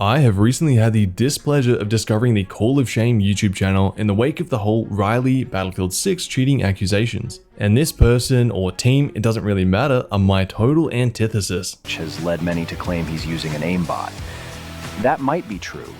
I have recently had the displeasure of discovering the Call of Shame YouTube channel in the wake of the whole Riley Battlefield 6 cheating accusations. And this person or team, it doesn't really matter, are my total antithesis. Which has led many to claim he's using an aimbot. That might be true,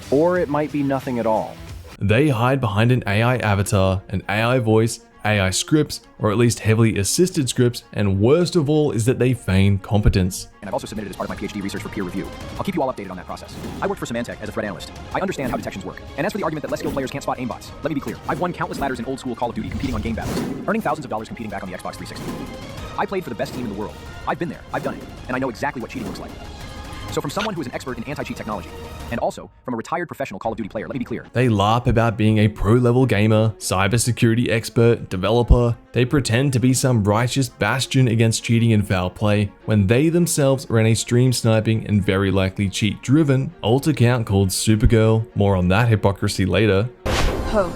or it might be nothing at all. They hide behind an AI avatar, an AI voice, AI scripts, or at least heavily assisted scripts, and worst of all is that they feign competence. And I've also submitted it as part of my PhD research for peer review. I'll keep you all updated on that process. I worked for Symantec as a threat analyst. I understand how detections work. And as for the argument that less skilled players can't spot aimbots, let me be clear. I've won countless ladders in old school Call of Duty competing on game battles, earning thousands of dollars competing back on the Xbox 360. I played for the best team in the world. I've been there, I've done it, and I know exactly what cheating looks like. So from someone who is an expert in anti-cheat technology, and also from a retired professional Call of Duty player, let me be clear. They LARP about being a pro-level gamer, cybersecurity expert, developer. They pretend to be some righteous bastion against cheating and foul play, when they themselves ran a stream sniping and very likely cheat-driven alt account called Supergirl. More on that hypocrisy later. Hope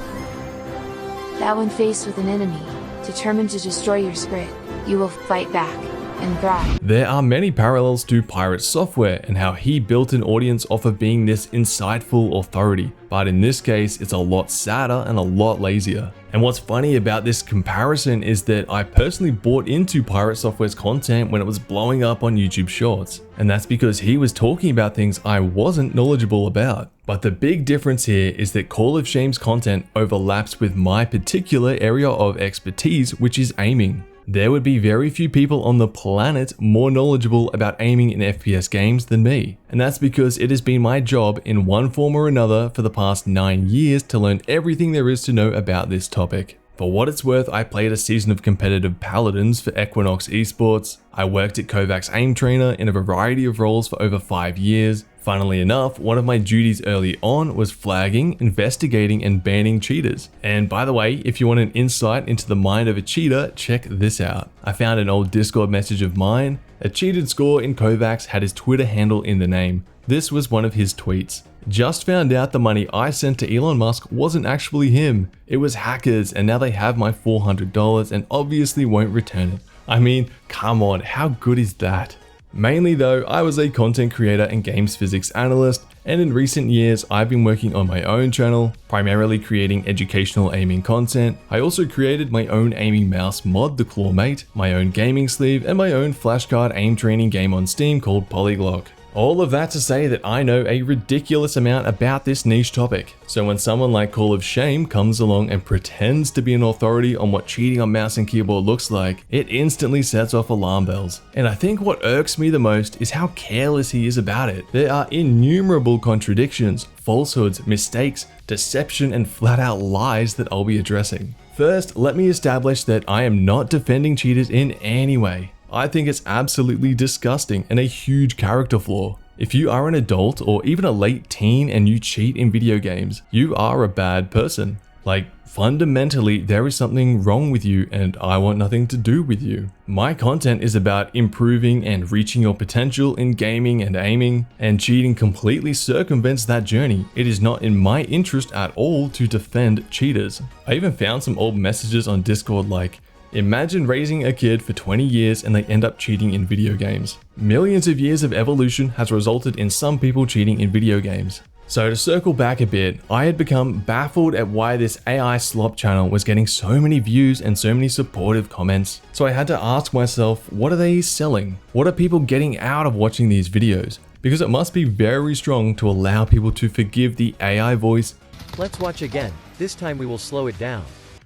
that when faced with an enemy determined to destroy your spirit, you will fight back and thrive. There are many parallels to Pirate Software and how he built an audience off of being this insightful authority, but in this case it's a lot sadder and a lot lazier. And what's funny about this comparison is that I personally bought into Pirate Software's content when it was blowing up on YouTube Shorts, and that's because he was talking about things I wasn't knowledgeable about. But the big difference here is that Call of Shame's content overlaps with my particular area of expertise, which is aiming. There would be very few people on the planet more knowledgeable about aiming in FPS games than me. And that's because it has been my job in one form or another for the past 9 years to learn everything there is to know about this topic. For what it's worth, I played a season of competitive Paladins for Equinox Esports. I worked at Kovac's aim trainer in a variety of roles for over 5 years. Funnily enough, one of my duties early on was flagging, investigating, and banning cheaters. And by the way, if you want an insight into the mind of a cheater, check this out. I found an old Discord message of mine. A cheated score in Kovac's had his Twitter handle in the name. This was one of his tweets. Just found out the money I sent to Elon Musk wasn't actually him. It was hackers, and now they have my $400 and obviously won't return it. I mean, come on, how good is that? Mainly though, I was a content creator and games physics analyst, and in recent years I've been working on my own channel, primarily creating educational aiming content. I also created my own aiming mouse mod, the Clawmate, my own gaming sleeve, and my own flashcard aim training game on Steam called Polyglock. All of that to say that I know a ridiculous amount about this niche topic. So when someone like Call of Shame comes along and pretends to be an authority on what cheating on mouse and keyboard looks like, it instantly sets off alarm bells. And I think what irks me the most is how careless he is about it. There are innumerable contradictions, falsehoods, mistakes, deception, and flat out lies that I'll be addressing. First, let me establish that I am not defending cheaters in any way. I think it's absolutely disgusting and a huge character flaw. If you are an adult or even a late teen and you cheat in video games, you are a bad person. Like, fundamentally, there is something wrong with you and I want nothing to do with you. My content is about improving and reaching your potential in gaming and aiming, and cheating completely circumvents that journey. It is not in my interest at all to defend cheaters. I even found some old messages on Discord like, imagine raising a kid for 20 years and they end up cheating in video games. Millions of years of evolution has resulted in some people cheating in video games. So to circle back a bit, I had become baffled at why this AI slop channel was getting so many views and so many supportive comments. So I had to ask myself, what are they selling? What are people getting out of watching these videos? Because it must be very strong to allow people to forgive the AI voice. Let's watch again. This time we will slow it down.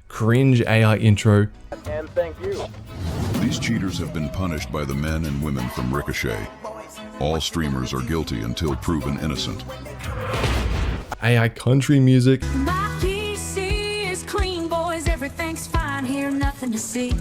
Cringe AI intro. And thank you. These cheaters have been punished by the men and women from Ricochet. All streamers are guilty until proven innocent. AI country music. My PC is clean, boys, everything's fine here, nothing to see.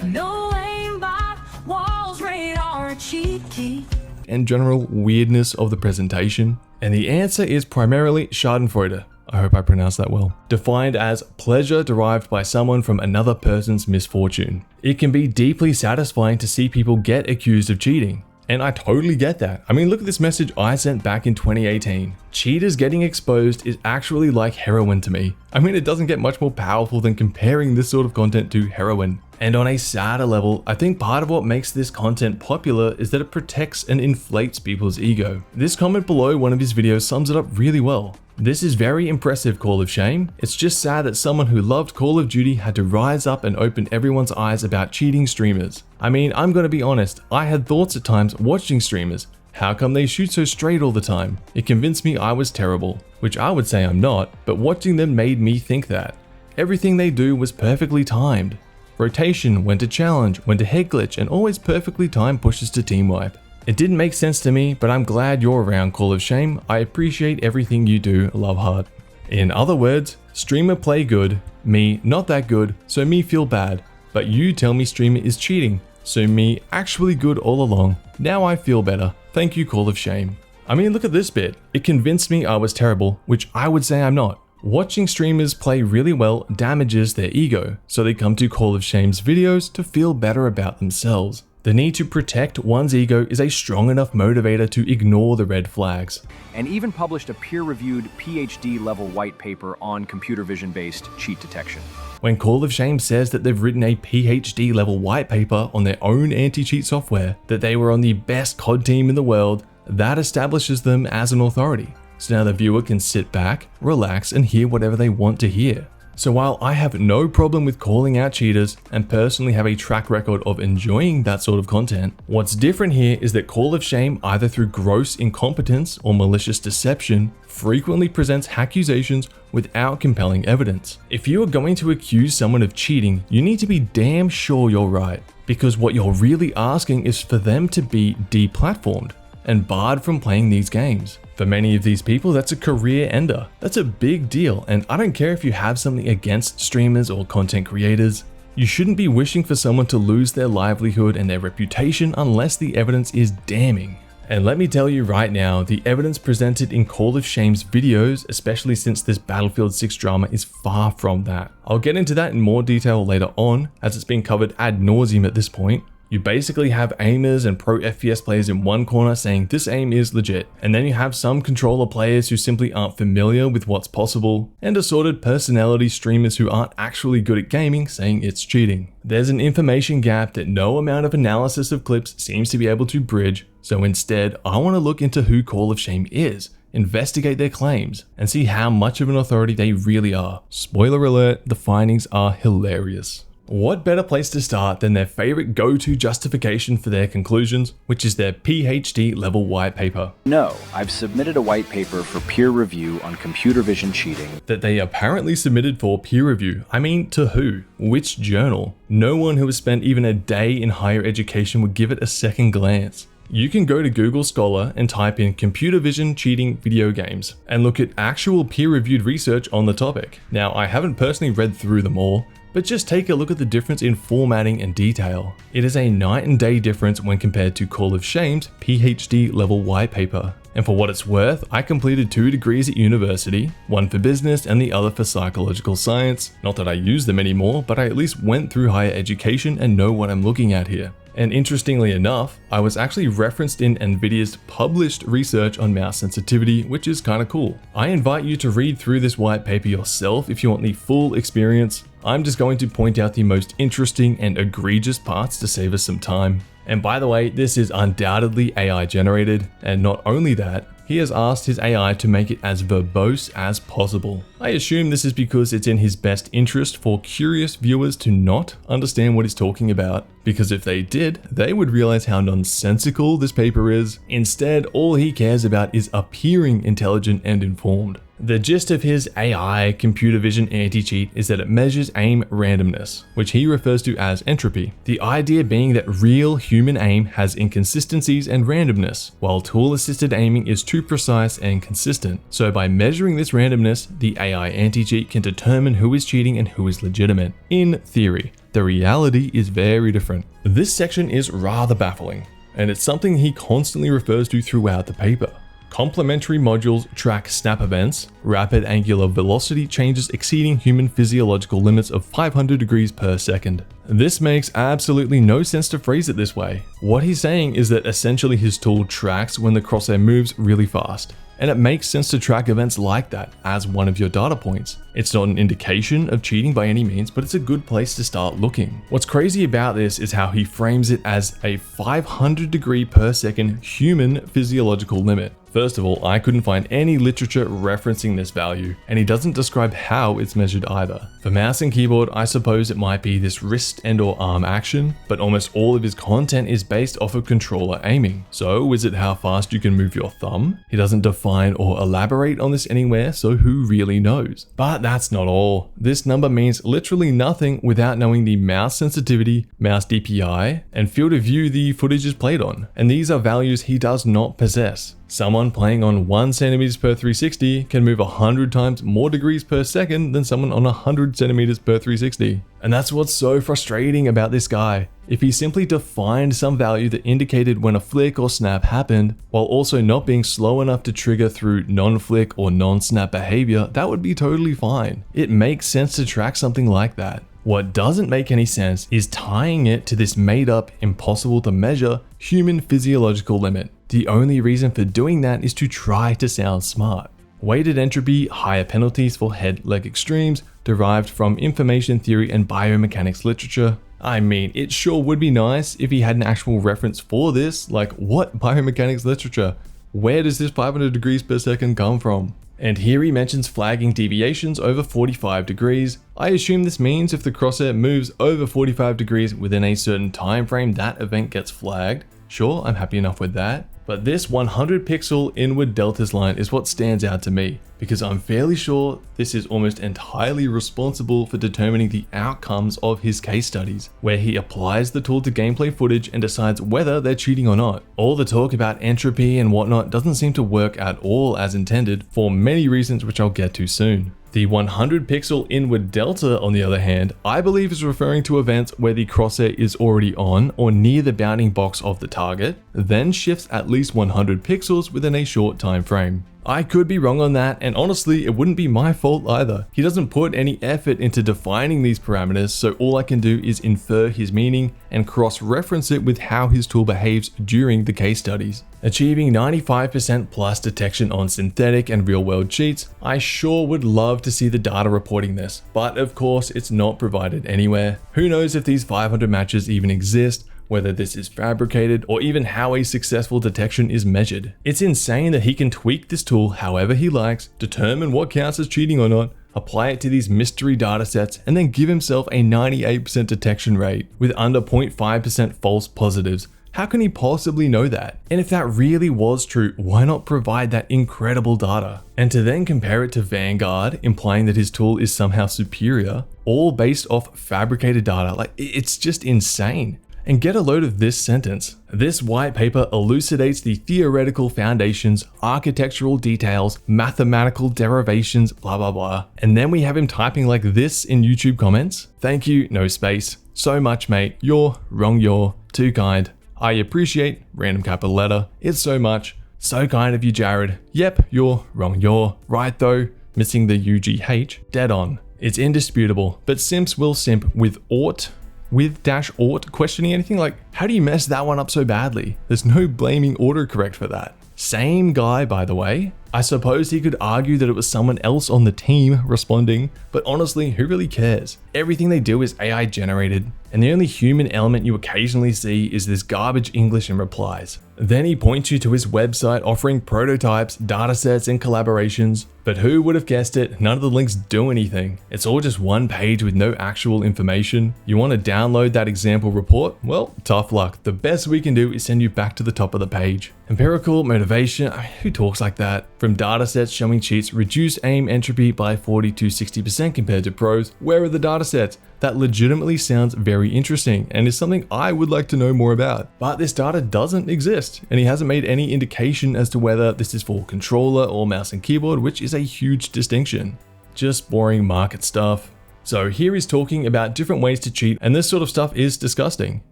No aimbot, walls, radar, cheat key. And general weirdness of the presentation. And the answer is primarily Schadenfreude. I hope I pronounced that well. Defined as pleasure derived by someone from another person's misfortune. It can be deeply satisfying to see people get accused of cheating. And I totally get that. I mean, look at this message I sent back in 2018. cheaters getting exposed is actually like heroin to me. I mean, it doesn't get much more powerful than comparing this sort of content to heroin. And on a sadder level, I think part of what makes this content popular is that it protects and inflates people's ego. This comment below one of his videos sums it up really well. This is very impressive, Call of Shame. It's just sad that someone who loved Call of Duty had to rise up and open everyone's eyes about cheating streamers. I mean, I'm gonna be honest, I had thoughts at times watching streamers. How come they shoot so straight all the time? It convinced me I was terrible, which I would say I'm not, but watching them made me think that. Everything they do was perfectly timed. Rotation, when to challenge, when to head glitch, and always perfectly timed pushes to team wipe. It didn't make sense to me, but I'm glad you're around, Call of Shame. I appreciate everything you do, love heart. In other words, streamer play good, me not that good, so me feel bad. But you tell me streamer is cheating, so me actually good all along. Now I feel better. Thank you, Call of Shame. I mean, look at this bit. It convinced me I was terrible, which I would say I'm not. Watching streamers play really well damages their ego, so they come to Call of Shame's videos to feel better about themselves. The need to protect one's ego is a strong enough motivator to ignore the red flags. And even published a peer-reviewed PhD-level white paper on computer vision-based cheat detection. When Call of Shame says that they've written a PhD level white paper on their own anti-cheat software, that they were on the best COD team in the world, that establishes them as an authority. So now the viewer can sit back, relax, and hear whatever they want to hear. So while I have no problem with calling out cheaters and personally have a track record of enjoying that sort of content, what's different here is that Call of Shame, either through gross incompetence or malicious deception, frequently presents accusations without compelling evidence. If you are going to accuse someone of cheating, you need to be damn sure you're right, because what you're really asking is for them to be deplatformed and barred from playing these games. For many of these people, that's a career ender. That's a big deal, and I don't care if you have something against streamers or content creators. You shouldn't be wishing for someone to lose their livelihood and their reputation unless the evidence is damning. And let me tell you right now, the evidence presented in Call of Shame's videos, especially since this Battlefield 6 drama, is far from that. I'll get into that in more detail later on, as it's been covered ad nauseum at this point. You basically have aimers and pro FPS players in one corner saying this aim is legit, and then you have some controller players who simply aren't familiar with what's possible, and assorted personality streamers who aren't actually good at gaming saying it's cheating. There's an information gap that no amount of analysis of clips seems to be able to bridge, so instead I want to look into who Call of Shame is, investigate their claims, and see how much of an authority they really are. Spoiler alert, the findings are hilarious. What better place to start than their favorite go-to justification for their conclusions, which is their PhD level white paper. No, I've submitted a white paper for peer review on computer vision cheating. That they apparently submitted for peer review. I mean, to who? Which journal? No one who has spent even a day in higher education would give it a second glance. You can go to Google Scholar and type in computer vision cheating video games and look at actual peer-reviewed research on the topic. Now, I haven't personally read through them all, but just take a look at the difference in formatting and detail. It is a night and day difference when compared to Call of Shame's PhD level white paper. And for what it's worth, I completed 2 degrees at university, one for business and the other for psychological science. Not that I use them anymore, but I at least went through higher education and know what I'm looking at here. And interestingly enough, I was actually referenced in Nvidia's published research on mouse sensitivity, which is kinda cool. I invite you to read through this white paper yourself if you want the full experience. I'm just going to point out the most interesting and egregious parts to save us some time. And by the way, this is undoubtedly AI generated, and not only that, he has asked his AI to make it as verbose as possible. I assume this is because it's in his best interest for curious viewers to not understand what he's talking about, because if they did, they would realize how nonsensical this paper is. Instead, all he cares about is appearing intelligent and informed. The gist of his AI computer vision anti-cheat is that it measures aim randomness, which he refers to as entropy. The idea being that real human aim has inconsistencies and randomness, while tool-assisted aiming is too precise and consistent. So by measuring this randomness, the AI anti-cheat can determine who is cheating and who is legitimate. In theory, the reality is very different. This section is rather baffling, and it's something he constantly refers to throughout the paper. Complementary modules track snap events, rapid angular velocity changes exceeding human physiological limits of 500 degrees per second. This makes absolutely no sense to phrase it this way. What he's saying is that essentially his tool tracks when the crosshair moves really fast. and it makes sense to track events like that as one of your data points. It's not an indication of cheating by any means, but it's a good place to start looking. What's crazy about this is how he frames it as a 500 degree per second human physiological limit. First of all, I couldn't find any literature referencing this value, and he doesn't describe how it's measured either. For mouse and keyboard, I suppose it might be this wrist and or arm action, but almost all of his content is based off of controller aiming. So is it how fast you can move your thumb? He doesn't define or elaborate on this anywhere, so who really knows? But that's not all. This number means literally nothing without knowing the mouse sensitivity, mouse DPI, and field of view the footage is played on. And these are values he does not possess. Someone playing on 1 cm per 360 can move 100 times more degrees per second than someone on 100 centimeters per 360. And that's what's so frustrating about this guy. If he simply defined some value that indicated when a flick or snap happened, while also not being slow enough to trigger through non-flick or non-snap behavior, that would be totally fine. It makes sense to track something like that. What doesn't make any sense is tying it to this made up, impossible to measure human physiological limit. The only reason for doing that is to try to sound smart. Weighted entropy, higher penalties for head-leg extremes, derived from information theory and biomechanics literature. I mean, it sure would be nice if he had an actual reference for this, like what biomechanics literature? Where does this 500 degrees per second come from? And here he mentions flagging deviations over 45 degrees. I assume this means if the crosshair moves over 45 degrees within a certain time frame, that event gets flagged. Sure, I'm happy enough with that. But this 100 pixel inward deltas line is what stands out to me, because I'm fairly sure this is almost entirely responsible for determining the outcomes of his case studies, where he applies the tool to gameplay footage and decides whether they're cheating or not. All the talk about entropy and whatnot doesn't seem to work at all as intended for many reasons which I'll get to soon. The 100 pixel inward delta, on the other hand, I believe is referring to events where the crosshair is already on or near the bounding box of the target, then shifts at least 100 pixels within a short time frame. I could be wrong on that, and honestly, it wouldn't be my fault either. He doesn't put any effort into defining these parameters, so all I can do is infer his meaning and cross-reference it with how his tool behaves during the case studies. Achieving 95% plus detection on synthetic and real-world cheats, I sure would love to see the data reporting this, but of course it's not provided anywhere. Who knows if these 500 matches even exist, whether this is fabricated, or even how a successful detection is measured. It's insane that he can tweak this tool however he likes, determine what counts as cheating or not, apply it to these mystery datasets, and then give himself a 98% detection rate with under 0.5% false positives. How can he possibly know that? And if that really was true, why not provide that incredible data? And to then compare it to Vanguard, implying that his tool is somehow superior, all based off fabricated data, like it's just insane. And get a load of this sentence. This white paper elucidates the theoretical foundations, architectural details, mathematical derivations, blah blah blah. And then we have him typing like this in YouTube comments. Thank you, no space. So much, mate. You're wrong, you're too kind. I appreciate, random capital letter. It's so much. So kind of you, Jared. Yep, you're wrong, you're right though. Missing the UGH. Dead on. It's indisputable, but simps will simp with ought. With -ought questioning anything, like how do you mess that one up so badly? There's no blaming autocorrect for that. Same guy, by the way. I suppose he could argue that it was someone else on the team responding, but honestly, who really cares? Everything they do is AI generated, and the only human element you occasionally see is this garbage English in replies. Then he points you to his website offering prototypes, datasets, and collaborations, but who would have guessed it? None of the links do anything. It's all just one page with no actual information. You want to download that example report? Well, tough luck. The best we can do is send you back to the top of the page. Empirical motivation, who talks like that? From datasets showing cheats reduce aim entropy by 40 to 60% compared to pros. Where are the datasets? That legitimately sounds very interesting and is something I would like to know more about. But this data doesn't exist, and he hasn't made any indication as to whether this is for controller or mouse and keyboard, which is a huge distinction. Just boring market stuff. So here he's talking about different ways to cheat, and this sort of stuff is disgusting,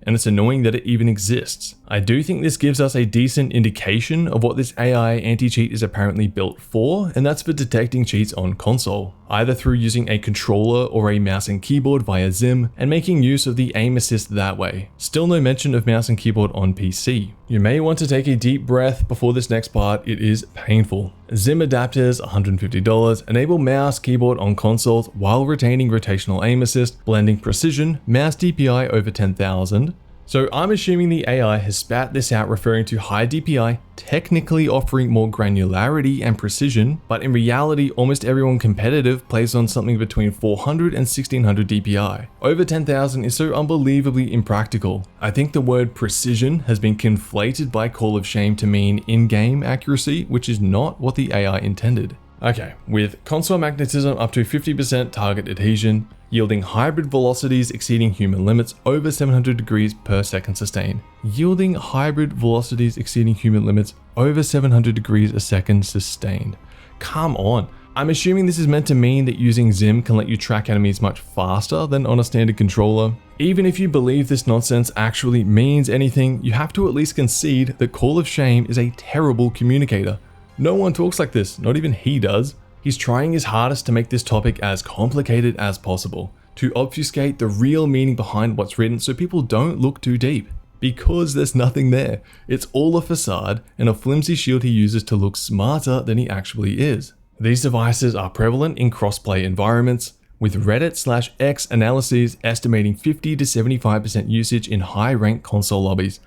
and it's annoying that it even exists. I do think this gives us a decent indication of what this AI anti-cheat is apparently built for, and that's for detecting cheats on console. either through using a controller or a mouse and keyboard via Zim and making use of the aim assist that way. Still no mention of mouse and keyboard on PC. You may want to take a deep breath before this next part, it is painful. Zim adapters, $150, enable mouse, keyboard on consoles while retaining rotational aim assist, blending precision, mouse DPI over 10,000. So I'm assuming the AI has spat this out referring to high DPI, technically offering more granularity and precision, but in reality almost everyone competitive plays on something between 400 and 1600 DPI. Over 10,000 is so unbelievably impractical. I think the word precision has been conflated by Call of Shame to mean in-game accuracy, which is not what the AI intended. Okay, with console magnetism up to 50% target adhesion, yielding hybrid velocities exceeding human limits over 700 degrees per second sustained. Yielding hybrid velocities exceeding human limits over 700 degrees a second sustained. Come on. I'm assuming this is meant to mean that using Zim can let you track enemies much faster than on a standard controller. Even if you believe this nonsense actually means anything, you have to at least concede that Call of Shame is a terrible communicator. No one talks like this, not even he does. He's trying his hardest to make this topic as complicated as possible, to obfuscate the real meaning behind what's written so people don't look too deep. Because there's nothing there. It's all a facade and a flimsy shield he uses to look smarter than he actually is. These devices are prevalent in crossplay environments, with Reddit/X analyses estimating 50 to 75% usage in high-ranked console lobbies.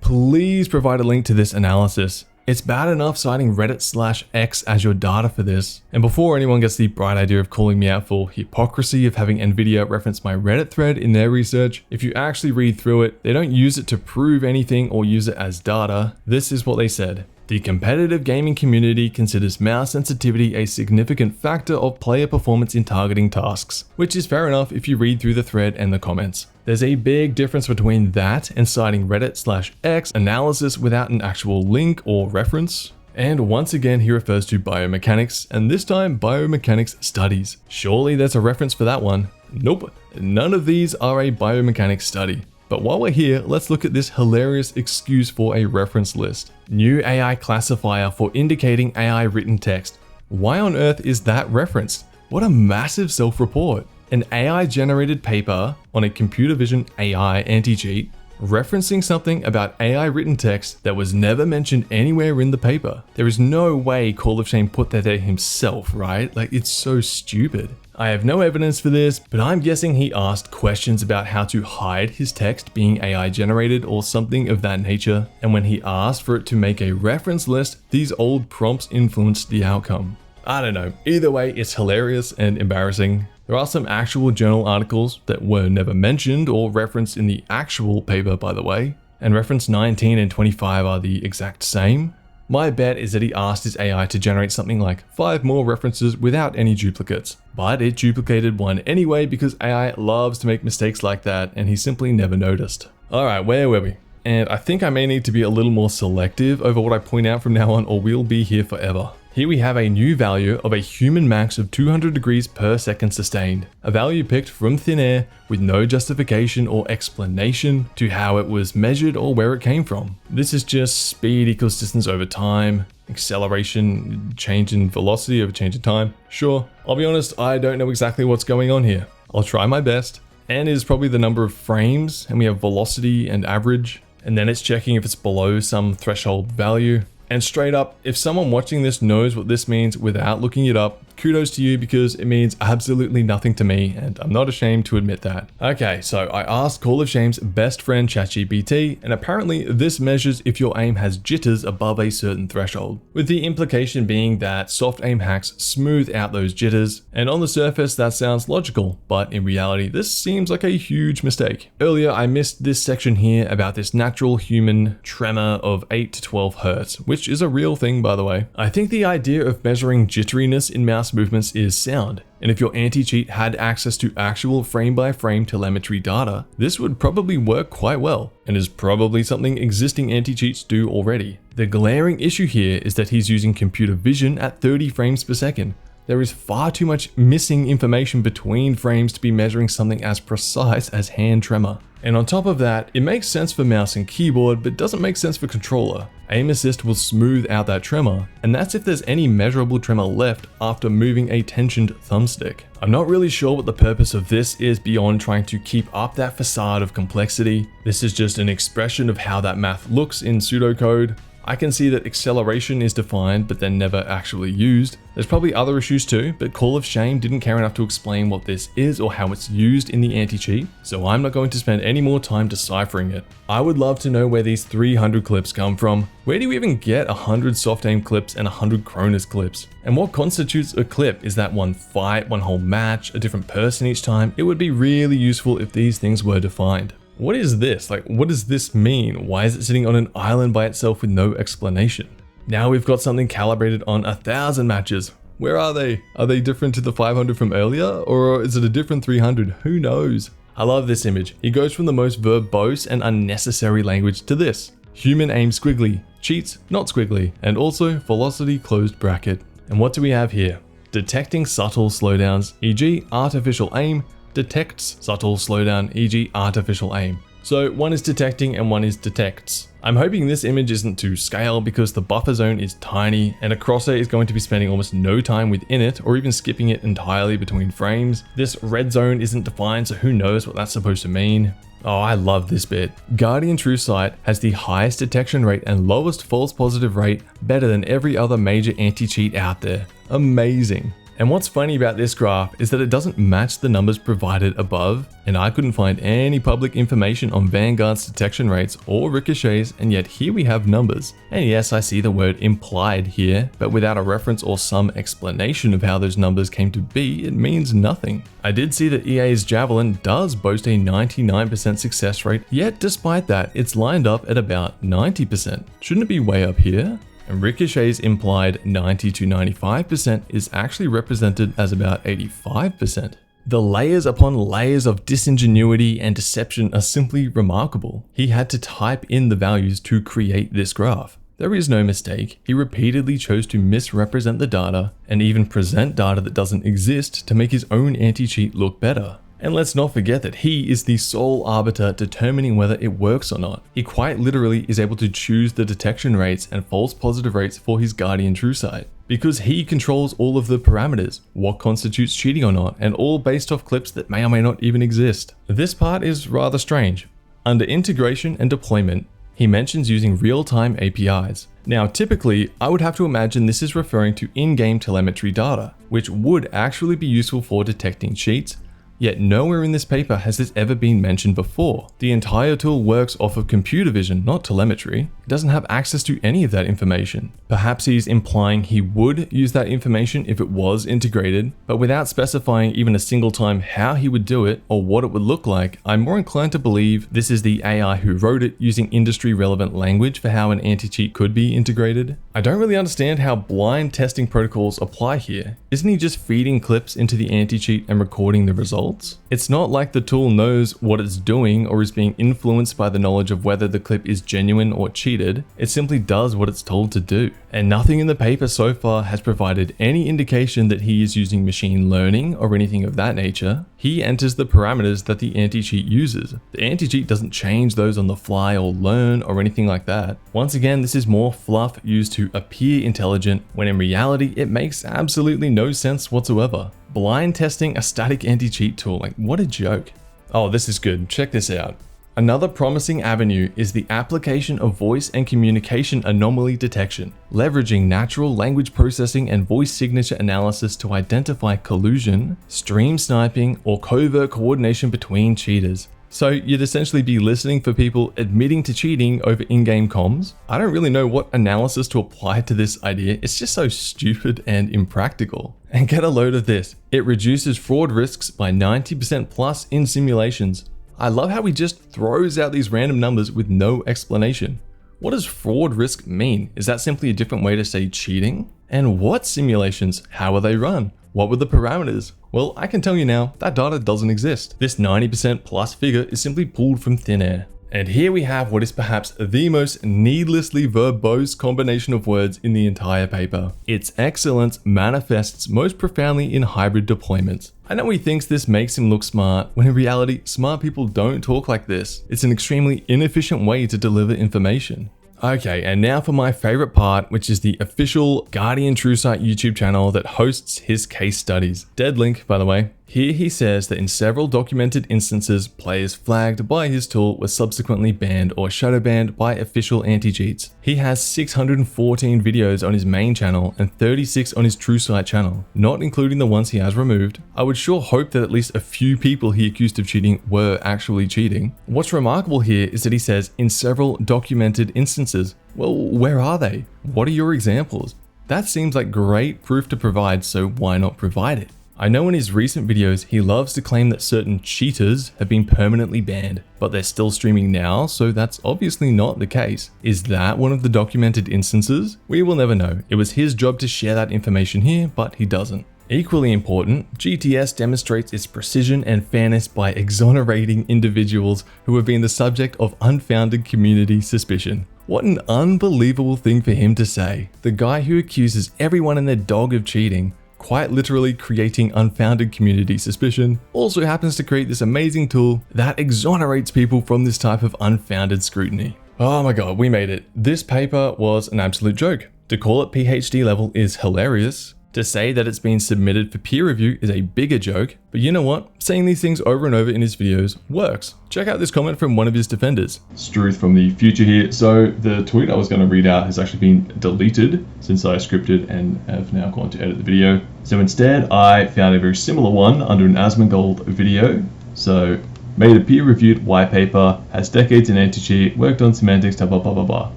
Please provide a link to this analysis. It's bad enough citing Reddit/X as your data for this. And before anyone gets the bright idea of calling me out for hypocrisy of having Nvidia reference my Reddit thread in their research, if you actually read through it, they don't use it to prove anything or use it as data. This is what they said. The competitive gaming community considers mouse sensitivity a significant factor of player performance in targeting tasks, which is fair enough if you read through the thread and the comments. There's a big difference between that and citing Reddit/X analysis without an actual link or reference. And once again, he refers to biomechanics, and this time biomechanics studies. Surely there's a reference for that one. Nope, none of these are a biomechanics study. But while we're here, let's look at this hilarious excuse for a reference list. New AI classifier for indicating AI written text. Why on earth is that referenced? What a massive self-report. An AI generated paper on a computer vision AI anti-cheat referencing something about AI written text that was never mentioned anywhere in the paper. There is no way Call of Shame put that there himself, right? Like, it's so stupid. I have no evidence for this, but I'm guessing he asked questions about how to hide his text being AI generated or something of that nature, and when he asked for it to make a reference list, these old prompts influenced the outcome. I don't know, either way, it's hilarious and embarrassing. There are some actual journal articles that were never mentioned or referenced in the actual paper, by the way, and reference 19 and 25 are the exact same. My bet is that he asked his AI to generate something like 5 more references without any duplicates, but it duplicated one anyway because AI loves to make mistakes like that and he simply never noticed. Alright, where were we? And I think I may need to be a little more selective over what I point out from now on or we'll be here forever. Here we have a new value of a human max of 200 degrees per second sustained, a value picked from thin air with no justification or explanation to how it was measured or where it came from. This is just speed equals distance over time, acceleration, change in velocity over change in time. Sure, I'll be honest, I don't know exactly what's going on here. I'll try my best. N is probably the number of frames, and we have velocity and average, and then it's checking if it's below some threshold value. And straight up, if someone watching this knows what this means without looking it up, kudos to you because it means absolutely nothing to me and I'm not ashamed to admit that. Okay, so I asked Call of Shame's best friend ChatGPT and apparently this measures if your aim has jitters above a certain threshold, with the implication being that soft aim hacks smooth out those jitters, and on the surface that sounds logical, but in reality this seems like a huge mistake. Earlier I missed this section here about this natural human tremor of 8 to 12 hertz, which is a real thing by the way. I think the idea of measuring jitteriness in mouse movements is sound, and if your anti-cheat had access to actual frame-by-frame telemetry data, this would probably work quite well, and is probably something existing anti-cheats do already. The glaring issue here is that he's using computer vision at 30 frames per second, There is far too much missing information between frames to be measuring something as precise as hand tremor. And on top of that, it makes sense for mouse and keyboard, but doesn't make sense for controller. Aim assist will smooth out that tremor, and that's if there's any measurable tremor left after moving a tensioned thumbstick. I'm not really sure what the purpose of this is beyond trying to keep up that facade of complexity. This is just an expression of how that math looks in pseudocode. I can see that acceleration is defined but then never actually used. There's probably other issues too, but Call of Shame didn't care enough to explain what this is or how it's used in the anti-cheat, so I'm not going to spend any more time deciphering it. I would love to know where these 300 clips come from. Where do you even get 100 soft aim clips and 100 Cronus clips? And what constitutes a clip? Is that one fight, one whole match, a different person each time? It would be really useful if these things were defined. What is this? Like, what does this mean? Why is it sitting on an island by itself with no explanation? Now we've got something calibrated on 1,000 matches. Where are they? Are they different to the 500 from earlier? Or is it a different 300? Who knows? I love this image. He goes from the most verbose and unnecessary language to this. Human aim squiggly, cheats not squiggly, and also velocity closed bracket. And what do we have here? Detecting subtle slowdowns, e.g. artificial aim, detects subtle slowdown, e.g. artificial aim. So one is detecting and one is detects. I'm hoping this image isn't to scale because the buffer zone is tiny and a crosser is going to be spending almost no time within it or even skipping it entirely between frames. This red zone isn't defined, so who knows what that's supposed to mean. Oh, I love this bit. Guardian Truesight has the highest detection rate and lowest false positive rate, better than every other major anti-cheat out there. Amazing. And what's funny about this graph is that it doesn't match the numbers provided above, and I couldn't find any public information on Vanguard's detection rates or ricochets, and yet here we have numbers. And yes, I see the word implied here, but without a reference or some explanation of how those numbers came to be, it means nothing. I did see that EA's Javelin does boast a 99% success rate, yet despite that, it's lined up at about 90%. Shouldn't it be way up here? And Ricochet's implied 90 to 95% is actually represented as about 85%. The layers upon layers of disingenuity and deception are simply remarkable. He had to type in the values to create this graph. There is no mistake. He repeatedly chose to misrepresent the data and even present data that doesn't exist to make his own anti-cheat look better. And let's not forget that he is the sole arbiter determining whether it works or not. He quite literally is able to choose the detection rates and false positive rates for his Guardian Truesight, because he controls all of the parameters, what constitutes cheating or not, and all based off clips that may or may not even exist. This part is rather strange. Under integration and deployment, he mentions using real-time APIs. Now, typically, I would have to imagine this is referring to in-game telemetry data, which would actually be useful for detecting cheats. Yet nowhere in this paper has this ever been mentioned before. The entire tool works off of computer vision, not telemetry. It doesn't have access to any of that information. Perhaps he's implying he would use that information if it was integrated, but without specifying even a single time how he would do it or what it would look like, I'm more inclined to believe this is the AI who wrote it using industry relevant language for how an anti-cheat could be integrated. I don't really understand how blind testing protocols apply here. Isn't he just feeding clips into the anti-cheat and recording the results? It's not like the tool knows what it's doing or is being influenced by the knowledge of whether the clip is genuine or cheated. It simply does what it's told to do. And nothing in the paper so far has provided any indication that he is using machine learning or anything of that nature. He enters the parameters that the anti-cheat uses. The anti-cheat doesn't change those on the fly or learn or anything like that. Once again, this is more fluff used to appear intelligent when in reality it makes absolutely no sense whatsoever. Blind testing a static anti-cheat tool, like what a joke. Oh, this is good, check this out. Another promising avenue is the application of voice and communication anomaly detection, leveraging natural language processing and voice signature analysis to identify collusion, stream sniping, or covert coordination between cheaters. So you'd essentially be listening for people admitting to cheating over in-game comms. I don't really know what analysis to apply to this idea. It's just so stupid and impractical. And get a load of this. It reduces fraud risks by 90% plus in simulations. I love how he just throws out these random numbers with no explanation. What does fraud risk mean? Is that simply a different way to say cheating? And what simulations? How are they run? What were the parameters? Well, I can tell you now, that data doesn't exist. This 90% plus figure is simply pulled from thin air. And here we have what is perhaps the most needlessly verbose combination of words in the entire paper. Its excellence manifests most profoundly in hybrid deployments. I know he thinks this makes him look smart, when in reality, smart people don't talk like this. It's an extremely inefficient way to deliver information. Okay, and now for my favorite part, which is the official Guardian Truesight YouTube channel that hosts his case studies. Dead link, by the way. Here he says that in several documented instances, players flagged by his tool were subsequently banned or shadow banned by official anti-cheats. He has 614 videos on his main channel and 36 on his Truesight channel, not including the ones he has removed. I would sure hope that at least a few people he accused of cheating were actually cheating. What's remarkable here is that he says in several documented instances. Well, where are they? What are your examples? That seems like great proof to provide, so why not provide it? I know in his recent videos, he loves to claim that certain cheaters have been permanently banned, but they're still streaming now, so that's obviously not the case. Is that one of the documented instances? We will never know. It was his job to share that information here, but he doesn't. Equally important, GTS demonstrates its precision and fairness by exonerating individuals who have been the subject of unfounded community suspicion. What an unbelievable thing for him to say. The guy who accuses everyone and their dog of cheating, quite literally creating unfounded community suspicion, also happens to create this amazing tool that exonerates people from this type of unfounded scrutiny. Oh my god, we made it. This paper was an absolute joke. To call it PhD level is hilarious. To say that it's been submitted for peer review is a bigger joke, but you know what? Saying these things over and over in his videos works. Check out this comment from one of his defenders. Struth from the future here. So the tweet I was going to read out has actually been deleted since I scripted and have now gone to edit the video. So instead, I found a very similar one under an Asmongold video. So made a peer-reviewed white paper, has decades in anti-cheat, worked on semantics, blah, blah, blah, blah.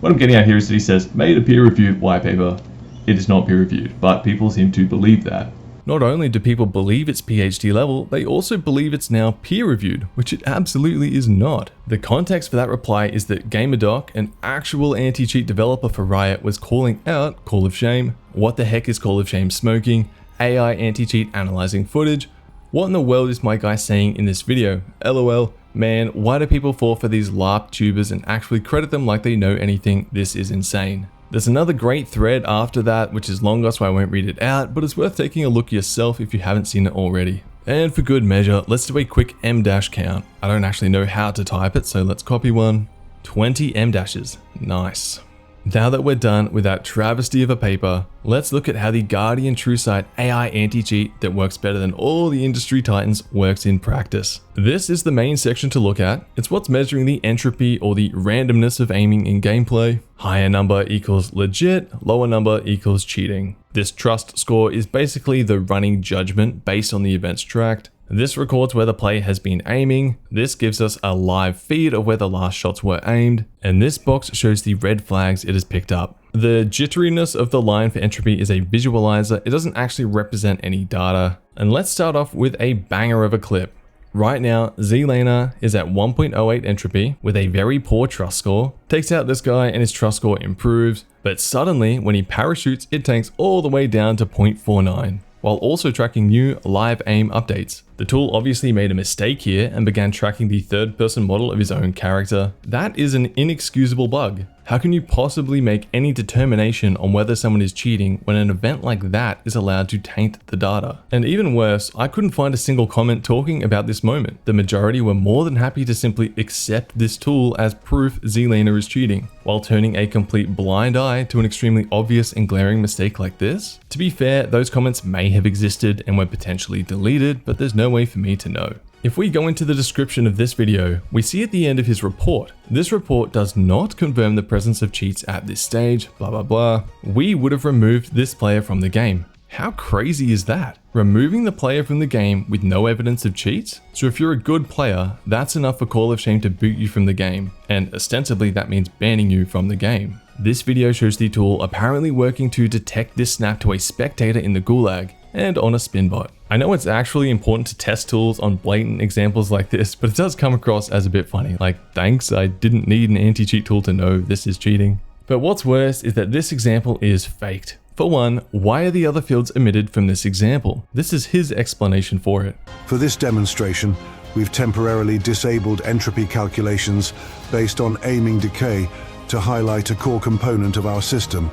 What I'm getting at here is that he says, made a peer-reviewed white paper. It is not peer-reviewed, but people seem to believe that. Not only do people believe it's PhD level, they also believe it's now peer-reviewed, which it absolutely is not. The context for that reply is that GamerDoc, an actual anti-cheat developer for Riot, was calling out Call of Shame. What the heck is Call of Shame smoking? AI anti-cheat analyzing footage? What in the world is my guy saying in this video? LOL. Man, why do people fall for these LARP tubers and actually credit them like they know anything? This is insane. There's another great thread after that, which is longer, so I won't read it out, but it's worth taking a look yourself if you haven't seen it already. And for good measure, let's do a quick M-count. I don't actually know how to type it, so let's copy one. 20 M-dashes. Nice. Now that we're done with that travesty of a paper, let's look at how the Guardian Truesight AI anti-cheat that works better than all the industry titans works in practice. This is the main section to look at. It's what's measuring the entropy or the randomness of aiming in gameplay. Higher number equals legit, lower number equals cheating. This trust score is basically the running judgment based on the events tracked. This records where the player has been aiming, this gives us a live feed of where the last shots were aimed, and this box shows the red flags it has picked up. The jitteriness of the line for entropy is a visualizer, it doesn't actually represent any data. And let's start off with a banger of a clip. Right now, Zelena is at 1.08 entropy with a very poor trust score, takes out this guy and his trust score improves, but suddenly when he parachutes it tanks all the way down to 0.49. While also tracking new live aim updates. The tool obviously made a mistake here and began tracking the third-person model of his own character. That is an inexcusable bug. How can you possibly make any determination on whether someone is cheating when an event like that is allowed to taint the data? And even worse, I couldn't find a single comment talking about this moment. The majority were more than happy to simply accept this tool as proof Zelena is cheating, while turning a complete blind eye to an extremely obvious and glaring mistake like this. To be fair, those comments may have existed and were potentially deleted, but there's no way for me to know. If we go into the description of this video, we see at the end of his report, this report does not confirm the presence of cheats at this stage, blah blah blah. We would have removed this player from the game. How crazy is that? Removing the player from the game with no evidence of cheats? So if you're a good player, that's enough for Call of Shame to boot you from the game, and ostensibly that means banning you from the game. This video shows the tool apparently working to detect this snap to a spectator in the gulag, and on a spinbot. I know it's actually important to test tools on blatant examples like this, but it does come across as a bit funny. Like, thanks, I didn't need an anti-cheat tool to know this is cheating. But what's worse is that this example is faked. For one, why are the other fields omitted from this example? This is his explanation for it. For this demonstration, we've temporarily disabled entropy calculations based on aiming decay to highlight a core component of our system,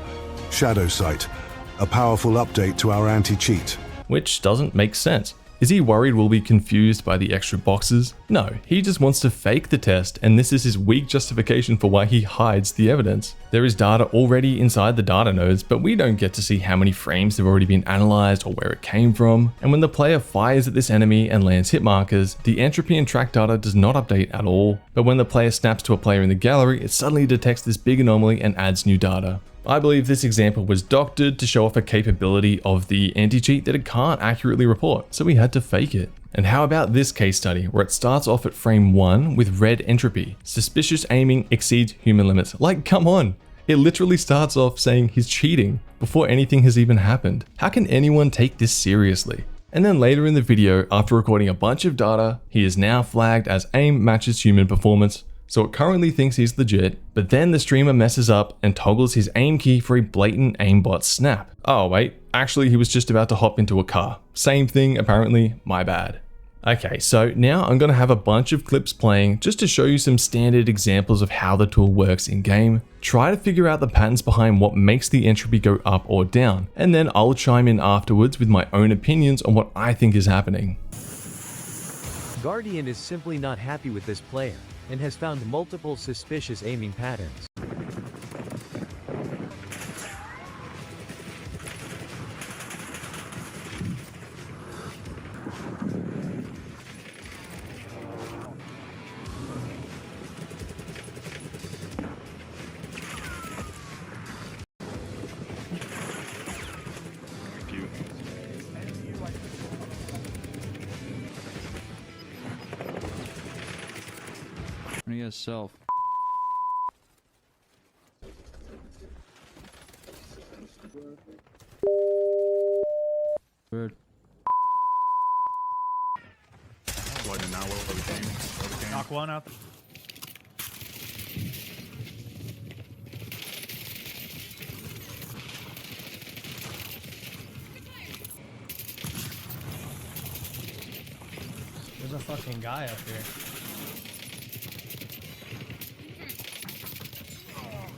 Truesight, a powerful update to our anti-cheat. Which doesn't make sense. Is he worried we'll be confused by the extra boxes? No, he just wants to fake the test, and this is his weak justification for why he hides the evidence. There is data already inside the data nodes, but we don't get to see how many frames have already been analyzed or where it came from. And when the player fires at this enemy and lands hit markers, the entropy and track data does not update at all. But when the player snaps to a player in the gallery, it suddenly detects this big anomaly and adds new data. I believe this example was doctored to show off a capability of the anti-cheat that it can't accurately report, so we had to fake it. And how about this case study, where it starts off at frame 1 with red entropy. Suspicious aiming exceeds human limits. Like, come on! It literally starts off saying he's cheating before anything has even happened. How can anyone take this seriously? And then later in the video, after recording a bunch of data, he is now flagged as aim matches human performance. So it currently thinks he's legit, but then the streamer messes up and toggles his aim key for a blatant aimbot snap. Oh wait, actually he was just about to hop into a car. Same thing apparently, my bad. Okay, so now I'm gonna have a bunch of clips playing just to show you some standard examples of how the tool works in game. Try to figure out the patterns behind what makes the entropy go up or down, and then I'll chime in afterwards with my own opinions on what I think is happening. Guardian is simply not happy with this player, and has found multiple suspicious aiming patterns. Yourself. Bird. Knock one out. There's a fucking guy up here.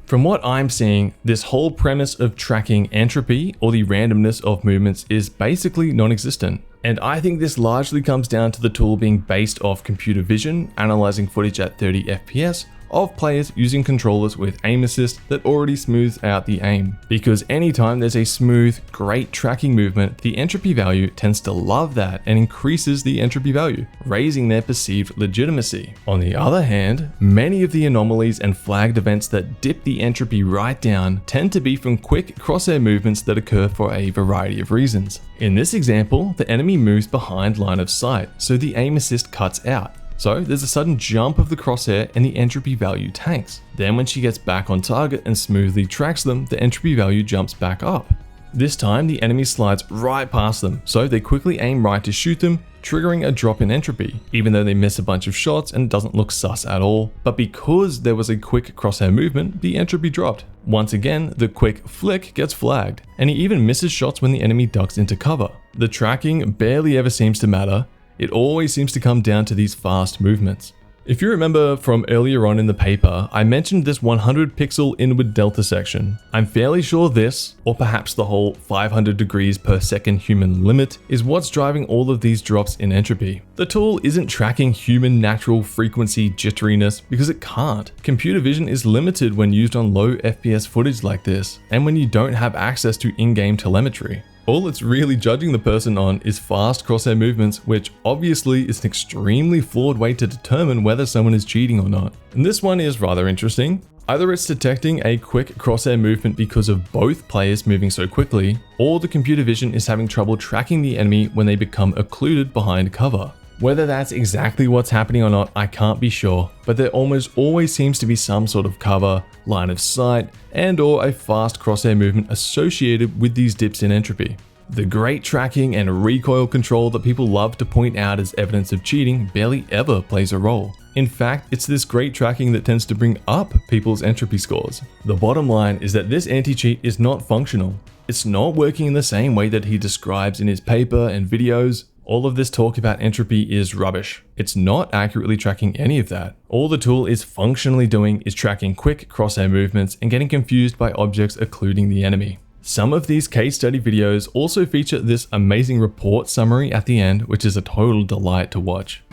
From what I'm seeing, this whole premise of tracking entropy or the randomness of movements is basically non-existent. And I think this largely comes down to the tool being based off computer vision, analyzing footage at 30 FPS, of players using controllers with aim assist that already smooths out the aim. Because anytime there's a smooth, great tracking movement, the entropy value tends to love that and increases the entropy value, raising their perceived legitimacy. On the other hand, many of the anomalies and flagged events that dip the entropy right down tend to be from quick crosshair movements that occur for a variety of reasons. In this example, the enemy moves behind line of sight, so the aim assist cuts out. So there's a sudden jump of the crosshair and the entropy value tanks. Then when she gets back on target and smoothly tracks them, the entropy value jumps back up. This time the enemy slides right past them, so they quickly aim right to shoot them, triggering a drop in entropy, even though they miss a bunch of shots and it doesn't look sus at all. But because there was a quick crosshair movement, the entropy dropped. Once again, the quick flick gets flagged, and he even misses shots when the enemy ducks into cover. The tracking barely ever seems to matter. It always seems to come down to these fast movements. If you remember from earlier on in the paper, I mentioned this 100 pixel inward delta section. I'm fairly sure this, or perhaps the whole 500 degrees per second human limit, is what's driving all of these drops in entropy. The tool isn't tracking human natural frequency jitteriness because it can't. Computer vision is limited when used on low FPS footage like this, and when you don't have access to in-game telemetry. All it's really judging the person on is fast crosshair movements, which obviously is an extremely flawed way to determine whether someone is cheating or not. And this one is rather interesting. Either it's detecting a quick crosshair movement because of both players moving so quickly, or the computer vision is having trouble tracking the enemy when they become occluded behind cover. Whether that's exactly what's happening or not, I can't be sure, but there almost always seems to be some sort of cover, line of sight, and or a fast crosshair movement associated with these dips in entropy. The great tracking and recoil control that people love to point out as evidence of cheating barely ever plays a role. In fact, it's this great tracking that tends to bring up people's entropy scores. The bottom line is that this anti-cheat is not functional. It's not working in the same way that he describes in his paper and videos. All of this talk about entropy is rubbish. It's not accurately tracking any of that. All the tool is functionally doing is tracking quick crosshair movements and getting confused by objects occluding the enemy. Some of these case study videos also feature this amazing report summary at the end, which is a total delight to watch.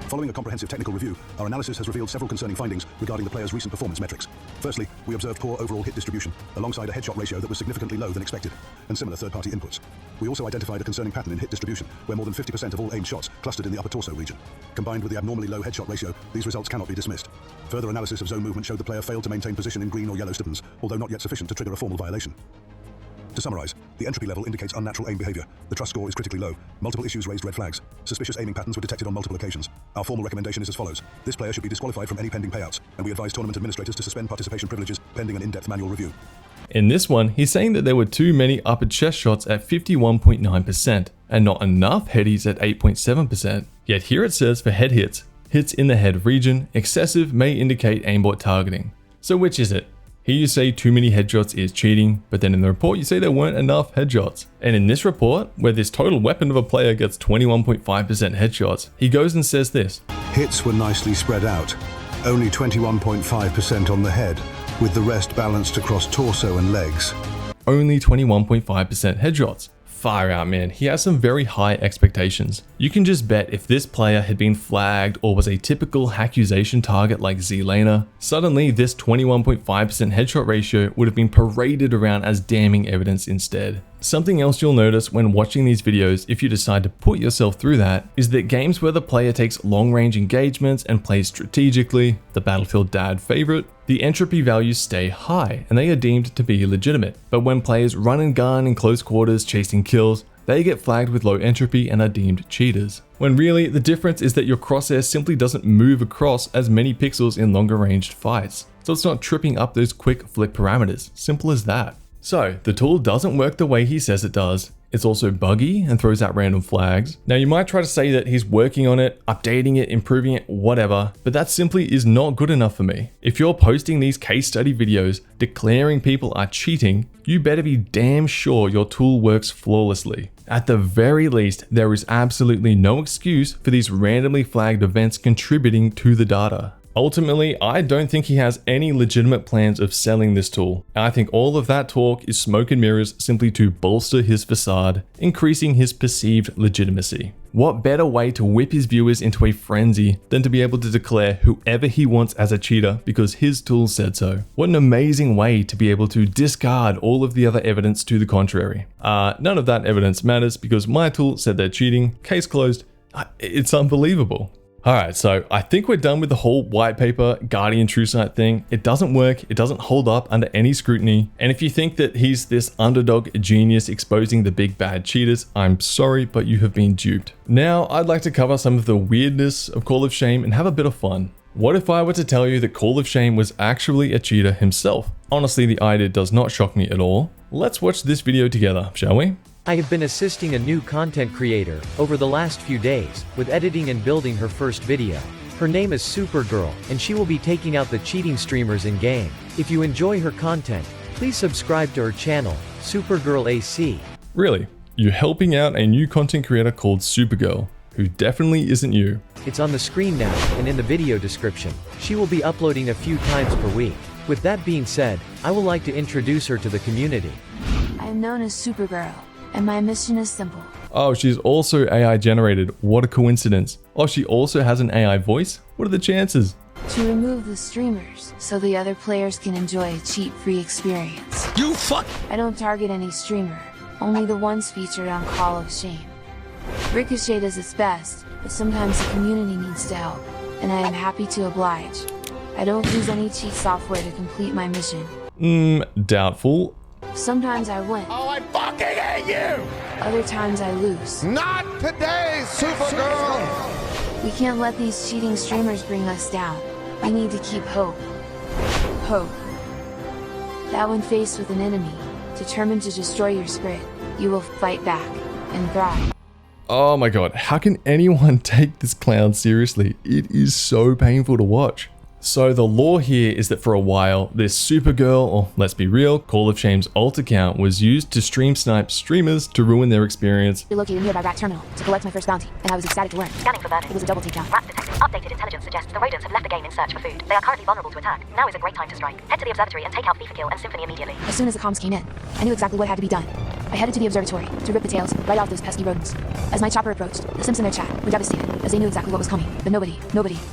Following a comprehensive technical review, our analysis has revealed several concerning findings regarding the player's recent performance metrics. Firstly, we observed poor overall hit distribution, alongside a headshot ratio that was significantly lower than expected, and similar third-party inputs. We also identified a concerning pattern in hit distribution, where more than 50% of all aimed shots clustered in the upper torso region. Combined with the abnormally low headshot ratio, these results cannot be dismissed. Further analysis of zone movement showed the player failed to maintain position in green or yellow stipends, although not yet sufficient to trigger a formal violation. To summarize, the entropy level indicates unnatural aim behavior, the trust score is critically low, multiple issues raised red flags, suspicious aiming patterns were detected on multiple occasions. Our formal recommendation is as follows. This player should be disqualified from any pending payouts, and we advise tournament administrators to suspend participation privileges pending an in-depth manual review. In this one, he's saying that there were too many upper chest shots at 51.9% and not enough headies at 8.7%. Yet here it says for head hits in the head region, excessive may indicate aimbot targeting. So which is it? Here you say too many headshots is cheating, but then in the report you say there weren't enough headshots. And in this report, where this total weapon of a player gets 21.5% headshots, he goes and says this. Hits were nicely spread out, only 21.5% on the head, with the rest balanced across torso and legs. Only 21.5% headshots. Far out, man. He has some very high expectations. You can just bet if this player had been flagged or was a typical accusation target like Z-Laner, suddenly this 21.5% headshot ratio would have been paraded around as damning evidence instead. Something else you'll notice when watching these videos, if you decide to put yourself through that, is that games where the player takes long-range engagements and plays strategically, the Battlefield dad favorite, the entropy values stay high and they are deemed to be legitimate. But when players run and gun in close quarters chasing kills, they get flagged with low entropy and are deemed cheaters. When really, the difference is that your crosshair simply doesn't move across as many pixels in longer ranged fights. So it's not tripping up those quick flick parameters. Simple as that. So, the tool doesn't work the way he says it does. It's also buggy and throws out random flags. Now you might try to say that he's working on it, updating it, improving it, whatever, but that simply is not good enough for me. If you're posting these case study videos declaring people are cheating, you better be damn sure your tool works flawlessly. At the very least, there is absolutely no excuse for these randomly flagged events contributing to the data. Ultimately, I don't think he has any legitimate plans of selling this tool. I think all of that talk is smoke and mirrors simply to bolster his facade, increasing his perceived legitimacy. What better way to whip his viewers into a frenzy than to be able to declare whoever he wants as a cheater because his tool said so? What an amazing way to be able to discard all of the other evidence to the contrary. None of that evidence matters because my tool said they're cheating, case closed. It's unbelievable. Alright, so I think we're done with the whole white paper Guardian Truesight thing. It doesn't work, it doesn't hold up under any scrutiny, and if you think that he's this underdog genius exposing the big bad cheaters, I'm sorry, but you have been duped. Now, I'd like to cover some of the weirdness of Call of Shame and have a bit of fun. What if I were to tell you that Call of Shame was actually a cheater himself? Honestly, the idea does not shock me at all. Let's watch this video together, shall we? I have been assisting a new content creator over the last few days with editing and building her first video. Her name is Supergirl, and she will be taking out the cheating streamers in game. If you enjoy her content, please subscribe to her channel, Supergirl AC. Really? You're helping out a new content creator called Supergirl, who definitely isn't you. It's on the screen now, and in the video description. She will be uploading a few times per week. With that being said, I would like to introduce her to the community. I am known as Supergirl, and my mission is simple. Oh, she's also AI generated. What a coincidence. Oh, she also has an AI voice? What are the chances? To remove the streamers, so the other players can enjoy a cheat-free experience. You fuck! I don't target any streamer, only the ones featured on Call of Shame. Ricochet does its best, but sometimes the community needs to help, and I am happy to oblige. I don't use any cheat software to complete my mission. Doubtful. Sometimes I win. Oh, I fucking hate you! Other times I lose. Not today, Supergirl! We can't let these cheating streamers bring us down. We need to keep hope. Hope. That when faced with an enemy, determined to destroy your spirit, you will fight back and thrive. Oh my god, how can anyone take this clown seriously? It is so painful to watch. So the lore here is that for a while, this Supergirl, or let's be real, Call of Shame's alt account was used to stream snipe streamers to ruin their experience. We located nearby rat terminal to collect my first bounty, and I was ecstatic to learn. Scanning for vermin. It was a double take down. Rats detected. Updated intelligence suggests the rodents have left the game in search for food. They are currently vulnerable to attack. Now is a great time to strike. Head to the observatory and take out FIFA Kill and Symphony immediately. As soon as the comms came in, I knew exactly what had to be done. I headed to the observatory to rip the tails right off those pesky rodents. As my chopper approached, the Sims in their chat were devastated, as they knew exactly what was coming, but nobody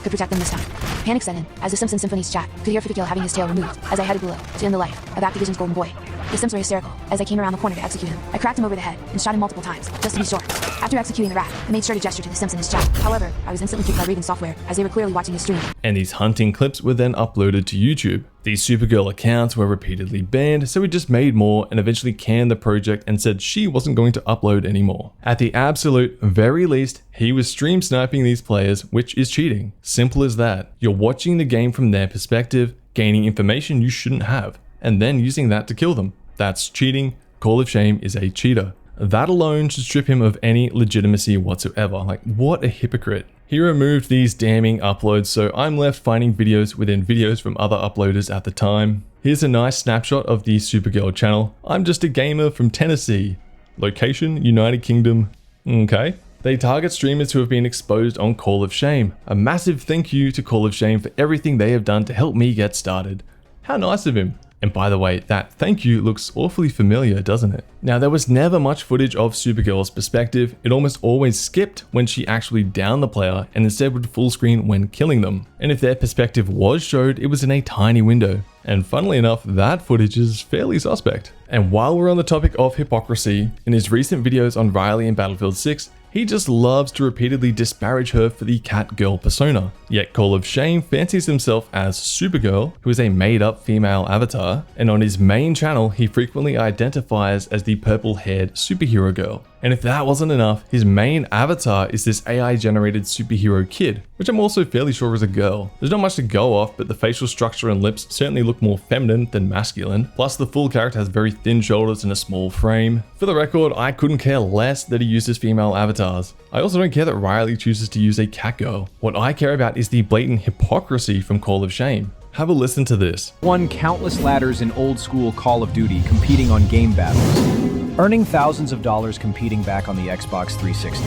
could protect them this time. Panic set in, as the Sims in Symphony's chat could hear FIFA Kill having his tail removed, as I headed below to end the life of Activision's golden boy. The Sims were hysterical, as I came around the corner to execute him. I cracked him over the head and shot him multiple times, just to be sure. After executing the rat, I made sure to gesture to the Sims in his chat. However, I was instantly kicked by Raven Software, as they were clearly watching his stream. And these hunting clips were then uploaded to YouTube. These Supergirl accounts were repeatedly banned, so we just made more and eventually canned the project and said she wasn't going to upload anymore. At the absolute very least, he was stream sniping these players, which is cheating. Simple as that. You're watching the game from their perspective, gaining information you shouldn't have, and then using that to kill them. That's cheating. Call of Shame is a cheater. That alone should strip him of any legitimacy whatsoever. Like, what a hypocrite. He removed these damning uploads, so I'm left finding videos within videos from other uploaders at the time. Here's a nice snapshot of the Supergirl channel. I'm just a gamer from Tennessee. Location, United Kingdom. Okay. They target streamers who have been exposed on Call of Shame. A massive thank you to Call of Shame for everything they have done to help me get started. How nice of him. And by the way, that thank you looks awfully familiar, doesn't it? Now, there was never much footage of Supergirl's perspective. It almost always skipped when she actually downed the player and instead would full screen when killing them. And if their perspective was showed, it was in a tiny window. And funnily enough, that footage is fairly suspect. And while we're on the topic of hypocrisy, in his recent videos on Riley in Battlefield 6, he just loves to repeatedly disparage her for the Catgirl persona. Yet Call of Shame fancies himself as Supergirl, who is a made-up female avatar, and on his main channel he frequently identifies as the purple-haired superhero girl. And if that wasn't enough, his main avatar is this AI-generated superhero kid, which I'm also fairly sure is a girl. There's not much to go off, but the facial structure and lips certainly look more feminine than masculine. Plus the full character has very thin shoulders and a small frame. For the record, I couldn't care less that he uses female avatars. I also don't care that Riley chooses to use a catgirl. What I care about is the blatant hypocrisy from Call of Shame. Have a listen to this. Won countless ladders in old school Call of Duty competing on game battles, earning thousands of dollars competing back on the Xbox 360.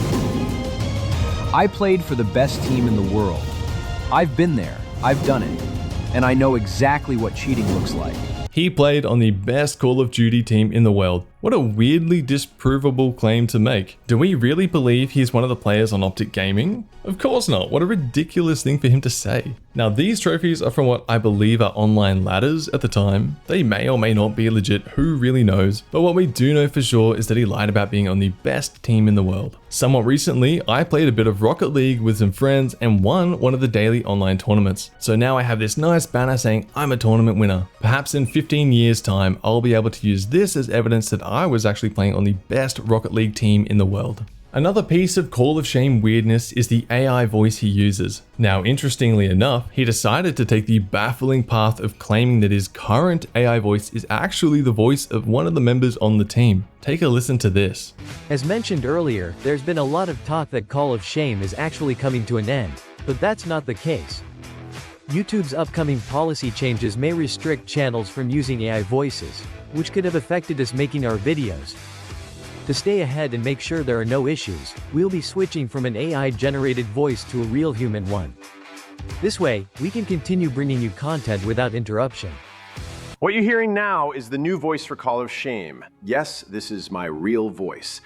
I played for the best team in the world. I've been there, I've done it, and I know exactly what cheating looks like. He played on the best Call of Duty team in the world. What a weirdly disprovable claim to make. Do we really believe he's one of the players on Optic Gaming? Of course not. What a ridiculous thing for him to say. Now, these trophies are from what I believe are online ladders at the time. They may or may not be legit, who really knows? But what we do know for sure is that he lied about being on the best team in the world. Somewhat recently, I played a bit of Rocket League with some friends and won one of the daily online tournaments. So now I have this nice banner saying I'm a tournament winner. Perhaps in 15 years time, I'll be able to use this as evidence that I was actually playing on the best Rocket League team in the world. Another piece of Call of Shame weirdness is the AI voice he uses. Now, interestingly enough, he decided to take the baffling path of claiming that his current AI voice is actually the voice of one of the members on the team. Take a listen to this. As mentioned earlier, there's been a lot of talk that Call of Shame is actually coming to an end, but that's not the case. YouTube's upcoming policy changes may restrict channels from using AI voices, which could have affected us making our videos. To stay ahead and make sure there are no issues, we'll be switching from an AI-generated voice to a real human one. This way, we can continue bringing you content without interruption. What you're hearing now is the new voice for Call of Shame. Yes, this is my real voice.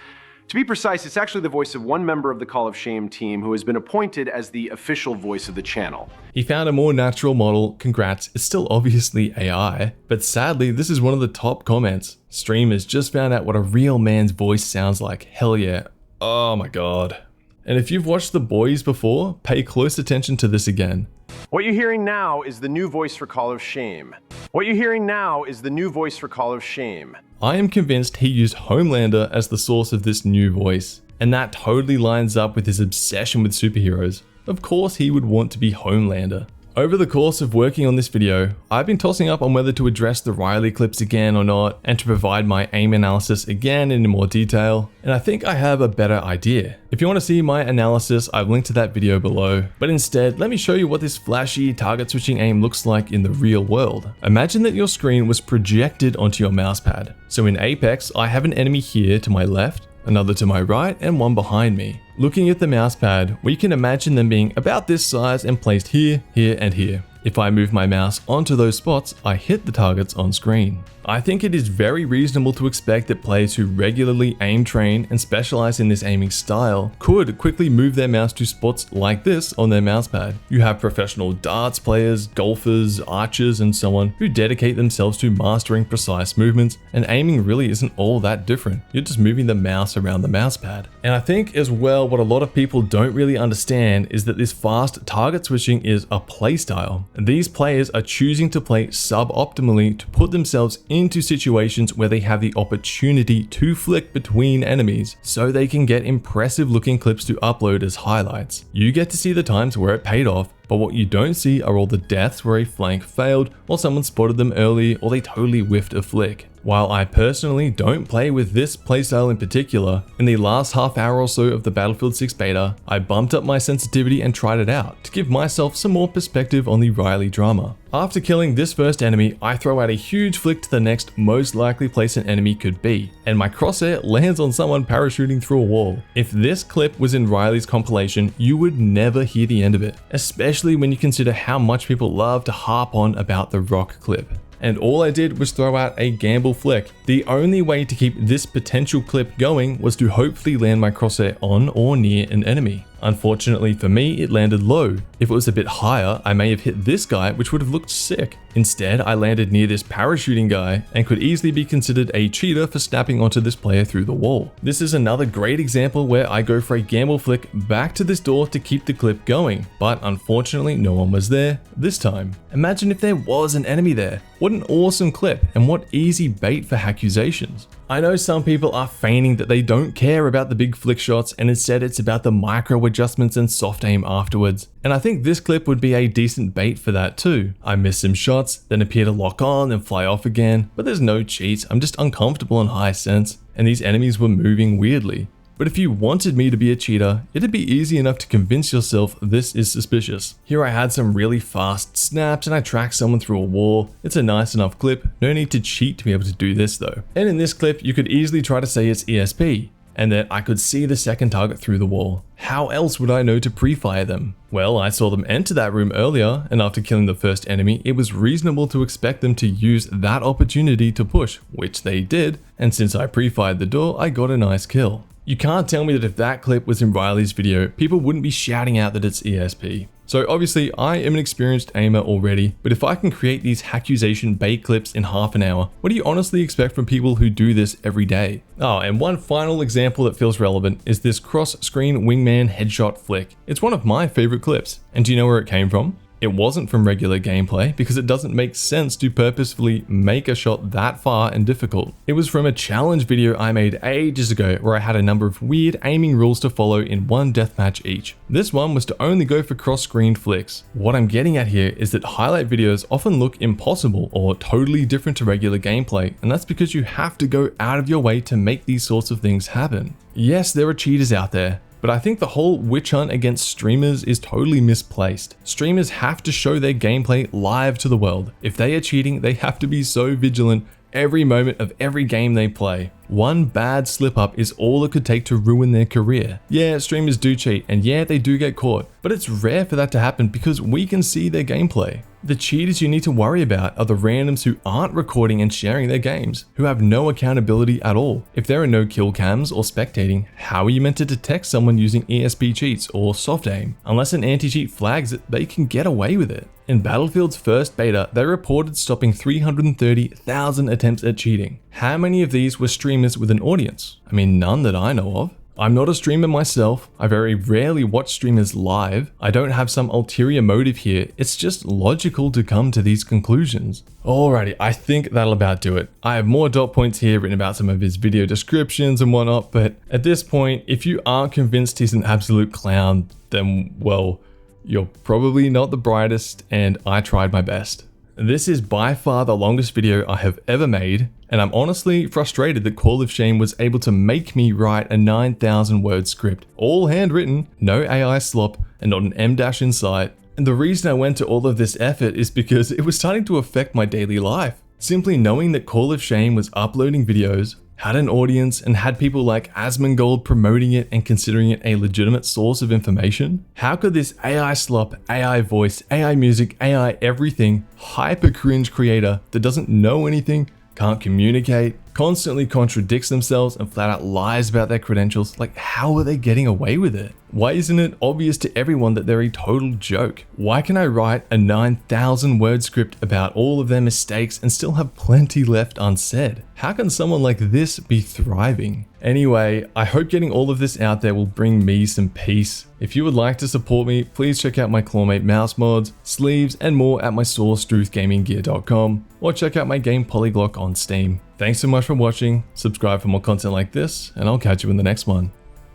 To be precise, it's actually the voice of one member of the Call of Shame team who has been appointed as the official voice of the channel. He found a more natural model. Congrats, it's still obviously AI, but sadly this is one of the top comments. Streamers just found out what a real man's voice sounds like. Hell yeah. Oh my god. And if you've watched The Boys before, pay close attention to this again. What you're hearing now is the new voice for Call of Shame. What you're hearing now is the new voice for Call of Shame. I am convinced he used Homelander as the source of this new voice, and that totally lines up with his obsession with superheroes. Of course he would want to be Homelander. Over the course of working on this video, I've been tossing up on whether to address the Riley clips again or not, and to provide my aim analysis again in more detail, and I think I have a better idea. If you want to see my analysis, I've linked to that video below, but instead, let me show you what this flashy target switching aim looks like in the real world. Imagine that your screen was projected onto your mousepad. So in Apex, I have an enemy here to my left, another to my right, and one behind me. Looking at the mousepad, we can imagine them being about this size and placed here, here, and here. If I move my mouse onto those spots, I hit the targets on screen. I think it is very reasonable to expect that players who regularly aim train and specialize in this aiming style could quickly move their mouse to spots like this on their mousepad. You have professional darts players, golfers, archers, and so on who dedicate themselves to mastering precise movements, and aiming really isn't all that different. You're just moving the mouse around the mousepad. And I think as well, what a lot of people don't really understand is that this fast target switching is a playstyle. These players are choosing to play suboptimally to put themselves into situations where they have the opportunity to flick between enemies so they can get impressive looking clips to upload as highlights. You get to see the times where it paid off, but what you don't see are all the deaths where a flank failed, or someone spotted them early, or they totally whiffed a flick. While I personally don't play with this playstyle in particular, in the last half hour or so of the Battlefield 6 beta, I bumped up my sensitivity and tried it out to give myself some more perspective on the Riley drama. After killing this first enemy, I throw out a huge flick to the next most likely place an enemy could be, and my crosshair lands on someone parachuting through a wall. If this clip was in Riley's compilation, you would never hear the end of it, especially when you consider how much people love to harp on about the rock clip. And all I did was throw out a gamble flick. The only way to keep this potential clip going was to hopefully land my crosshair on or near an enemy. Unfortunately for me, it landed low. If it was a bit higher, I may have hit this guy, which would have looked sick. Instead, I landed near this parachuting guy and could easily be considered a cheater for snapping onto this player through the wall. This is another great example where I go for a gamble flick back to this door to keep the clip going, but unfortunately no one was there this time. Imagine if there was an enemy there. What an awesome clip, and what easy bait for accusations. I know some people are feigning that they don't care about the big flick shots, and instead it's about the micro adjustments and soft aim afterwards. And I think this clip would be a decent bait for that too. I miss some shots, then appear to lock on and fly off again, but there's no cheats, I'm just uncomfortable on high sense, and these enemies were moving weirdly. But if you wanted me to be a cheater, it'd be easy enough to convince yourself this is suspicious. Here I had some really fast snaps and I tracked someone through a wall. It's a nice enough clip, no need to cheat to be able to do this though. And in this clip, you could easily try to say it's ESP, and that I could see the second target through the wall. How else would I know to pre-fire them? Well, I saw them enter that room earlier, and after killing the first enemy, it was reasonable to expect them to use that opportunity to push, which they did, and since I pre-fired the door, I got a nice kill. You can't tell me that if that clip was in Riley's video, people wouldn't be shouting out that it's ESP. So obviously I am an experienced aimer already, but if I can create these accusation bait clips in half an hour, what do you honestly expect from people who do this every day? Oh, and one final example that feels relevant is this cross-screen wingman headshot flick. It's one of my favorite clips. And do you know where it came from? It wasn't from regular gameplay because it doesn't make sense to purposefully make a shot that far and difficult. It was from a challenge video I made ages ago where I had a number of weird aiming rules to follow in one deathmatch each. This one was to only go for cross-screen flicks. What I'm getting at here is that highlight videos often look impossible or totally different to regular gameplay, and that's because you have to go out of your way to make these sorts of things happen. Yes, there are cheaters out there, but I think the whole witch hunt against streamers is totally misplaced. Streamers have to show their gameplay live to the world. If they are cheating, they have to be so vigilant every moment of every game they play. One bad slip up is all it could take to ruin their career. Yeah, streamers do cheat, and yeah, they do get caught, but it's rare for that to happen because we can see their gameplay. The cheaters you need to worry about are the randoms who aren't recording and sharing their games, who have no accountability at all. If there are no kill cams or spectating, how are you meant to detect someone using ESP cheats or soft aim? Unless an anti-cheat flags it, they can get away with it. In Battlefield's first beta, they reported stopping 330,000 attempts at cheating. How many of these were streamers with an audience? I mean, none that I know of. I'm not a streamer myself, I very rarely watch streamers live, I don't have some ulterior motive here, it's just logical to come to these conclusions. Alrighty, I think that'll about do it. I have more dot points here written about some of his video descriptions and whatnot, but at this point, if you aren't convinced he's an absolute clown, then well, You're probably not the brightest, and I tried my best. This is by far the longest video I have ever made, and I'm honestly frustrated that Call of Shame was able to make me write a 9,000 word script, all handwritten, no AI slop, and not an M- in sight. And the reason I went to all of this effort is because it was starting to affect my daily life. Simply knowing that Call of Shame was uploading videos, had an audience, and had people like Asmongold promoting it and considering it a legitimate source of information. How could this AI slop, AI voice, AI music, AI everything, hyper cringe creator that doesn't know anything, can't communicate, constantly contradicts themselves and flat out lies about their credentials, like how are they getting away with it? Why isn't it obvious to everyone that they're a total joke? Why can I write a 9,000 word script about all of their mistakes and still have plenty left unsaid? How can someone like this be thriving? Anyway, I hope getting all of this out there will bring me some peace. If you would like to support me, please check out my Clawmate mouse mods, sleeves, and more at my source truthgaminggear.com, or check out my game Polyglock on Steam. Thanks so much for watching, subscribe for more content like this, and I'll catch you in the next one.